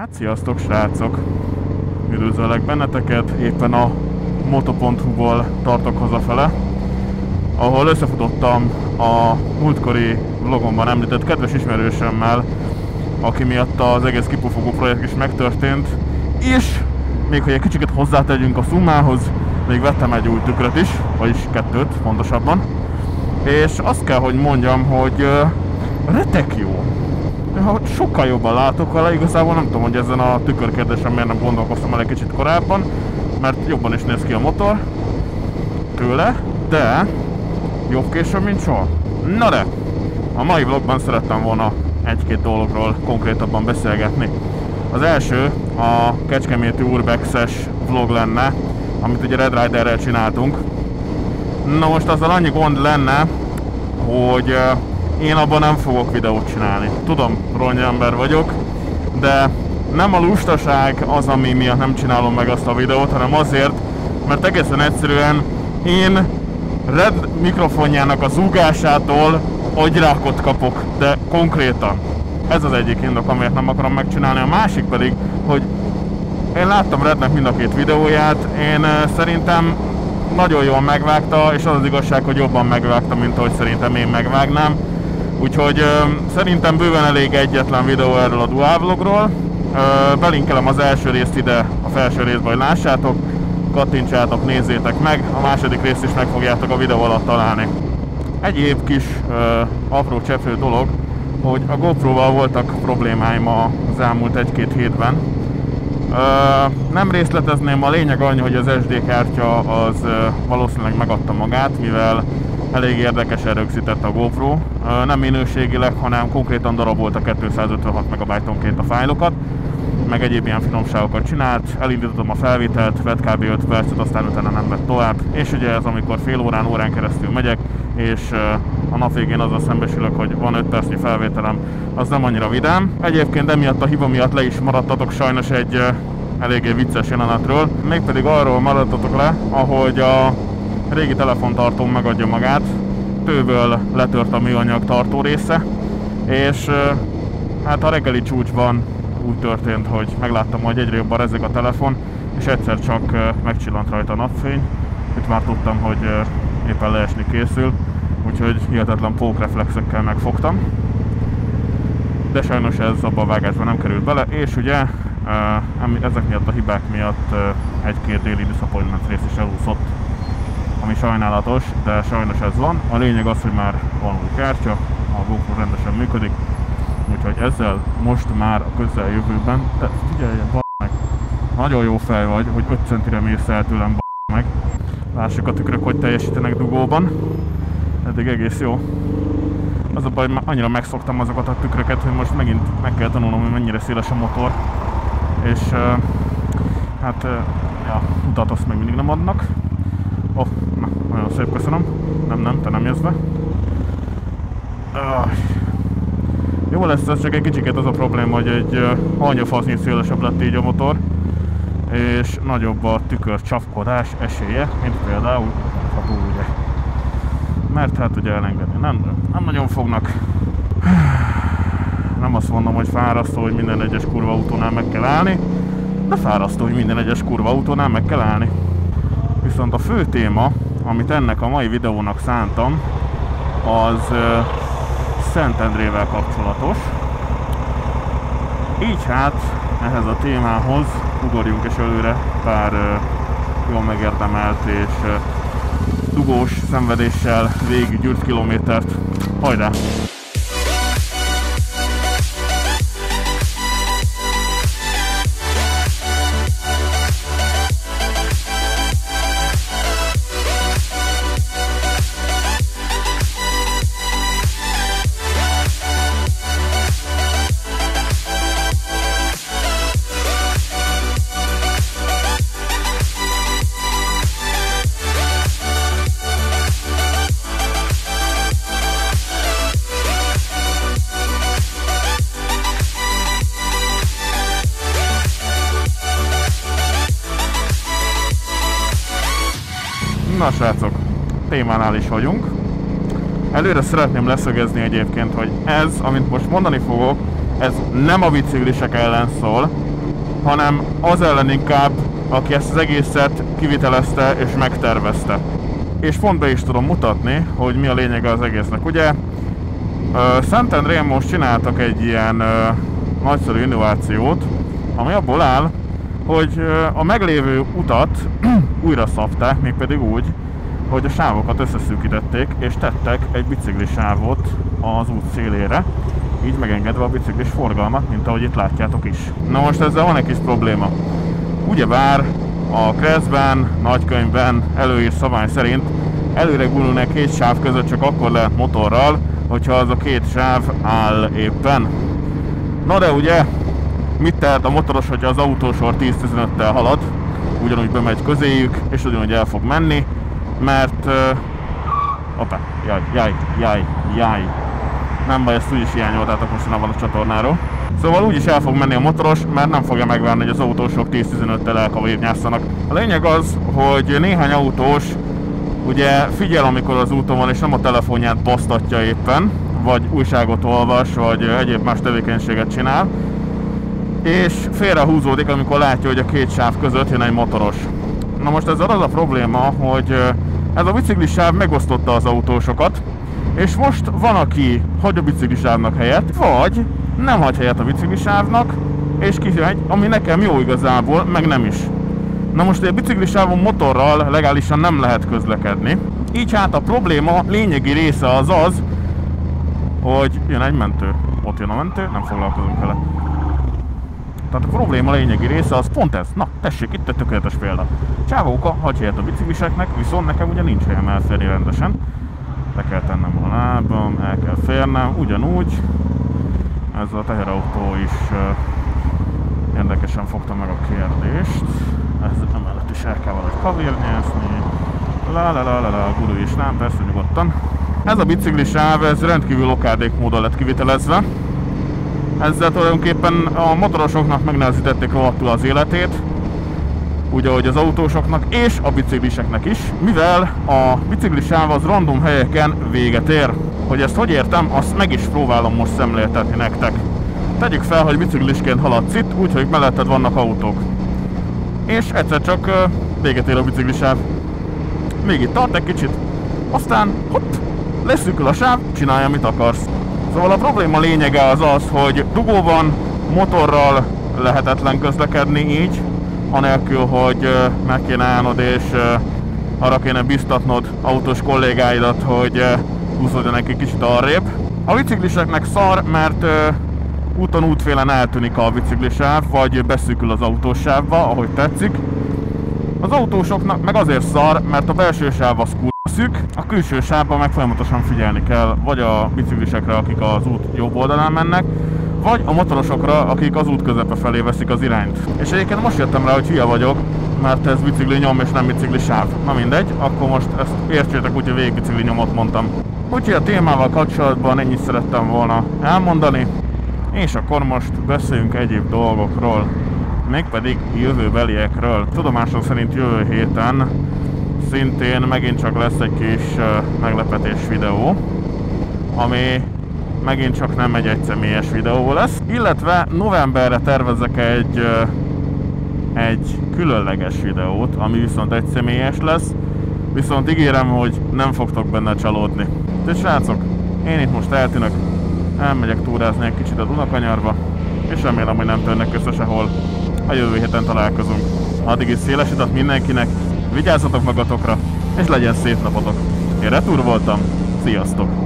Hát sziasztok srácok! Üdvözöllek benneteket, éppen a moto.hu-ból tartok hazafele, ahol összefutottam a múltkori vlogomban említett kedves ismerősömmel, aki miatt az egész kipufogó projekt is megtörtént, és még hogy egy kicsit hozzátegyünk a szummához, még vettem egy új tükröt is, vagyis kettőt pontosabban, és azt kell, hogy mondjam, hogy retek jó. Sokkal jobban látok vele, igazából nem tudom, hogy ezen a tükörkérdésen miért nem gondolkoztam el egy kicsit korábban, mert jobban is néz ki a motor tőle, de jobb később, mint soha. Na de, a mai vlogban szerettem volna egy-két dologról konkrétabban beszélgetni. Az első a kecskeméti Urbex-es vlog lenne, amit ugye Red Riderrel csináltunk. Na most azzal annyi gond lenne, hogy én abban nem fogok videót csinálni. Tudom, rongy ember vagyok, de nem a lustaság az, ami miatt nem csinálom meg azt a videót, hanem azért, mert egészen egyszerűen én Red mikrofonjának a zúgásától agyrákot kapok, de konkrétan. Ez az egyik indok, amiért nem akarom megcsinálni. A másik pedig, hogy én láttam Rednek mind a két videóját, én szerintem nagyon jól megvágta, és az az igazság, hogy jobban megvágta, mint ahogy szerintem én megvágnám. Úgyhogy szerintem bőven elég egyetlen videó erről a dual vlogról. Belinkelem az első részt ide, a felső részben, hogy lássátok, kattintsátok, nézzétek meg, a második részt is meg fogjátok a videó alatt találni. Egyéb kis apró cseprő dolog, hogy a GoPro-val voltak problémáim az elmúlt egy-két hétben. Nem részletezném, a lényeg annyi, hogy az SD kártya az valószínűleg megadta magát, mivel elég érdekesen rögzített a GoPro. Nem minőségileg, hanem konkrétan darabolta 256 MB-onként a fájlokat, meg egyéb ilyen finomságokat csinált. Elindítottam a felvételt, vett kb. 5 percet, aztán utána nem vett tovább. És ugye ez amikor fél órán keresztül megyek, és a nap végén azzal szembesülök, hogy van 5 percnyi felvételem, az nem annyira vidám. Egyébként emiatt a hiba miatt le is maradtatok sajnos egy eléggé vicces jelenetről. Mégpedig arról maradtatok le, ahogy a régi telefontartóm megadja magát, tőből letört a műanyag tartó része, és hát a reggeli csúcsban úgy történt, hogy megláttam, hogy egyre jobban rezeg a telefon, és egyszer csak megcsillant rajta a napfény. Itt már tudtam, hogy éppen leesni készül, úgyhogy hihetetlen pókreflexekkel megfogtam. De sajnos ez abban a vágásban nem került bele, és ugye ezek miatt a hibák miatt egy-két daily disappointment rész is elúszott, ami sajnálatos, de sajnos ez van. A lényeg az, hogy már van új kártya, a GoPro rendesen működik, úgyhogy ezzel most már a közeljövőben, te figyelj, meg, nagyon jó fej vagy, hogy 5 centire mész el tőlem, meg. Lássuk a tükrök, hogy teljesítenek dugóban. Eddig egész jó. Az a baj, hogy annyira megszoktam azokat a tükröket, hogy most megint meg kell tanulnom, hogy mennyire széles a motor. És hát ja, utat azt még mindig nem adnak. Oh, na, nagyon szép, köszönöm. Nem, te nem jössz be. Jó lesz, ez csak egy kicsiket az a probléma, hogy egy hanyafasznyi szélesebb lett így a motor, és nagyobb a tükör csapkodás esélye, mint például a ugye. Mert hát ugye elengedni nem nagyon fognak. Nem azt mondom, hogy fárasztó, hogy minden egyes kurva autónál meg kell állni, de fárasztó, hogy minden egyes kurva autónál meg kell állni. Viszont a fő téma, amit ennek a mai videónak szántam, az Szentendrével kapcsolatos. Így hát ehhez a témához ugorjunk és előre pár jól megérdemelt és dugós szenvedéssel végiggyűrt kilométert. Hajrá! Na srácok, témánál is vagyunk. Előre szeretném leszögezni egyébként, hogy ez, amit most mondani fogok, ez nem a biciklisek ellen szól, hanem az ellen inkább, aki ezt az egészet kivitelezte és megtervezte. És pont be is tudom mutatni, hogy mi a lényege az egésznek. Ugye Szentendrén most csináltak egy ilyen nagyszerű innovációt, ami abból áll, hogy a meglévő utat újra szabták, mégpedig úgy, hogy a sávokat összeszűkítették, és tettek egy biciklisávot az út szélére, így megengedve a biciklis forgalmat, mint ahogy itt látjátok is. Na most ezzel van egy kis probléma. Ugyebár a Kreszben, nagykönyvben előírt szabály szerint előre gurulni két sáv között csak akkor lehet motorral, hogyha az a két sáv áll éppen. Na de ugye, mit tehet a motoros, hogyha az autósor 10-15-tel halad, ugyanúgy bemegy közéjük, és ugyanúgy el fog menni, mert... Hoppá, jaj. Nem baj, ezt úgyis hiányoltátok mostanában a csatornáról. Szóval úgyis el fog menni a motoros, mert nem fogja megvárni, hogy az autósok 10-15-tel elkavérnyásszanak. A lényeg az, hogy néhány autós ugye figyel, amikor az úton van, és nem a telefonját basztatja éppen, vagy újságot olvas, vagy egyéb más tevékenységet csinál, és félrehúzódik, amikor látja, hogy a két sáv között jön egy motoros. Na most ezzel az a probléma, hogy ez a biciklisáv megosztotta az autósokat, és most van, aki hagy a biciklisávnak helyet, vagy nem hagy helyet a biciklisávnak, és kimegy, ami nekem jó igazából, meg nem is. Na most a biciklisávon motorral legálisan nem lehet közlekedni. Így hát a probléma lényegi része az az, hogy jön egy mentő. Ott jön a mentő, nem foglalkozunk vele. Tehát a probléma lényegi része az pont ez. Na, tessék, itt egy tökéletes példa. Csávóka hagy helyet a bicikliseknek, viszont nekem ugye nincs helyem elférni rendesen. Le kell tennem a lábam, el kell férnem, ugyanúgy. Ez a teherautó is érdekesen fogta meg a kérdést. Ez emellett is el kell valahogy kavérnyászni. Gurulj is rám, persze nyugodtan. Ez a biciklisáv, ez rendkívül okádék módon lett kivitelezve. Ezzel tulajdonképpen a motorosoknak megnehezítették rohadtul az életét, úgy ahogy az autósoknak és a bicikliseknek is, mivel a biciklisáv az random helyeken véget ér. Hogy ezt hogy értem, azt meg is próbálom most szemléltetni nektek. Tegyük fel, hogy biciklisként haladsz itt, úgyhogy melletted vannak autók. És egyszer csak véget ér a biciklisáv. Még itt tart egy kicsit, aztán hopp, leszűkül a sáv, csinálj, amit akarsz. Szóval a probléma lényege az az, hogy dugóban, motorral lehetetlen közlekedni így, anélkül, hogy meg kéne állnod és arra kéne biztatnod autós kollégáidat, hogy húzódjon egy kicsit arrébb. A bicikliseknek szar, mert úton útfélen eltűnik a biciklisáv, vagy beszűkül az autósávba, ahogy tetszik. Az autósoknak meg azért szar, mert a belső sáv az szűk, a külső sávban meg folyamatosan figyelni kell, vagy a biciklisekre, akik az út jobb oldalán mennek, vagy a motorosokra, akik az út közepe felé veszik az irányt. És egyébként most jöttem rá, hogy hülye vagyok, mert ez bicikli nyom és nem bicikli sáv. Na mindegy, akkor most ezt értsétek úgy, hogy végig bicikli nyomot mondtam. Úgyhogy a témával kapcsolatban ennyit szerettem volna elmondani, és akkor most beszéljünk egyéb dolgokról, mégpedig jövőbeliekről. Tudomásom szerint jövő héten szintén megint csak lesz egy kis meglepetés videó, ami megint csak nem egy egyszemélyes videó lesz, illetve novemberre tervezek egy különleges videót, ami viszont egyszemélyes lesz, viszont ígérem, hogy nem fogtok benne csalódni. De srácok, én itt most eltűnök, elmegyek túrázni egy kicsit a Dunakanyarba, és remélem, hogy nem törnek össze sehol. A jövő héten találkozunk. Addig is széles utat mindenkinek, vigyázzatok magatokra, és legyen szép napotok. Én Retúr voltam, sziasztok!